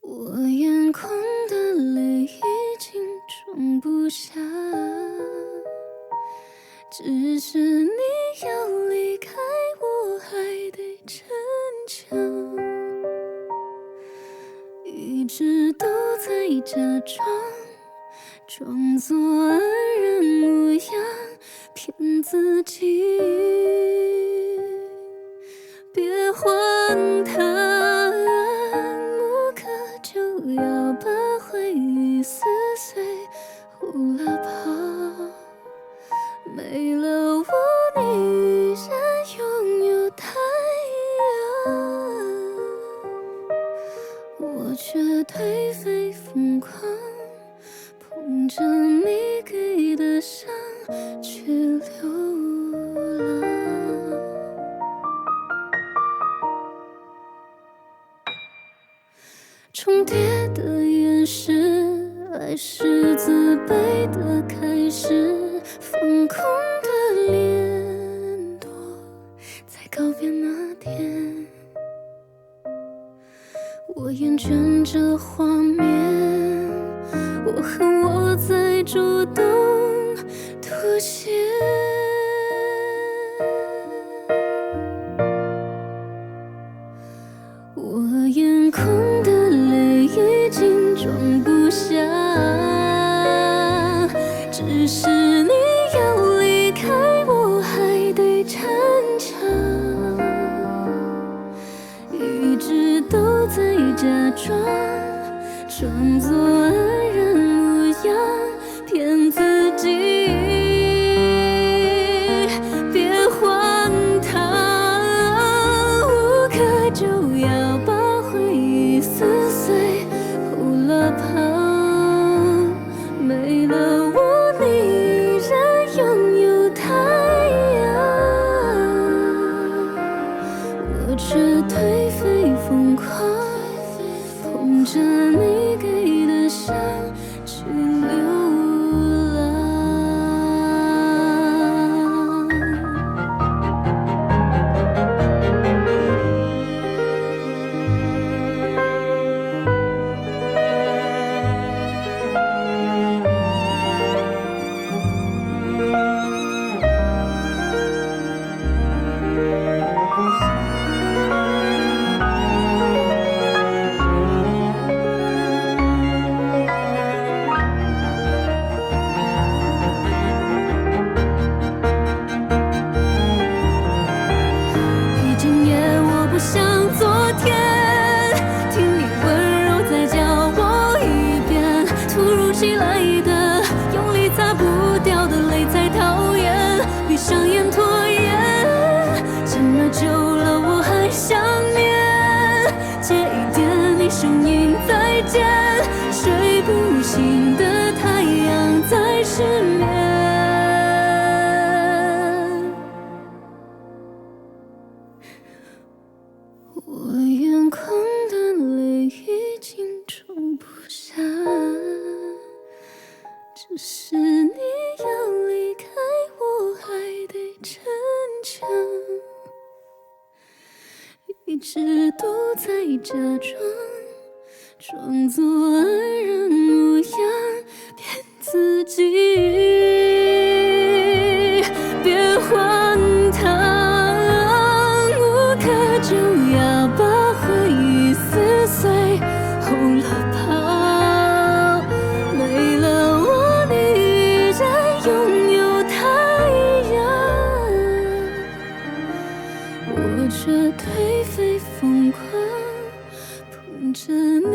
我眼眶的泪已经装不下，只是你要离开，我还得逞强，一直都在假装作安然模样，骗自己。别荒唐，无可救药，把回忆撕碎，胡了跑。没了我，你依然拥有太阳，我却颓废疯狂，捧着你给的伤去流浪。重叠的眼神，爱是自卑的开始，放空的脸躲在告别那天。我厌倦这画面，我恨我在主动妥协。我眼眶的泪已经装不下，只是你要离开，我还得逞强，一直都在假装作安然模样，骗自己。别荒唐，无可救药，把回忆撕碎，胡了跑。没了我，你依然拥有太阳，我却颓废疯狂，捧着你给的伤去流浪。已经夜，我不像昨天，听你温柔再教我一遍，突如其来的用力擦不掉的泪才讨厌，闭上眼拖延，这么久了我还想念，借一点你声音再见，睡不醒的太阳在失眠。我眼眶的泪已经装不下，只是你要离开，我还得逞强，一直都在假装作安然模样，骗自己。别荒唐，无可救药，把回忆撕碎，胡了跑。没了我，你依然拥有太阳，我却颓废疯狂，捧着你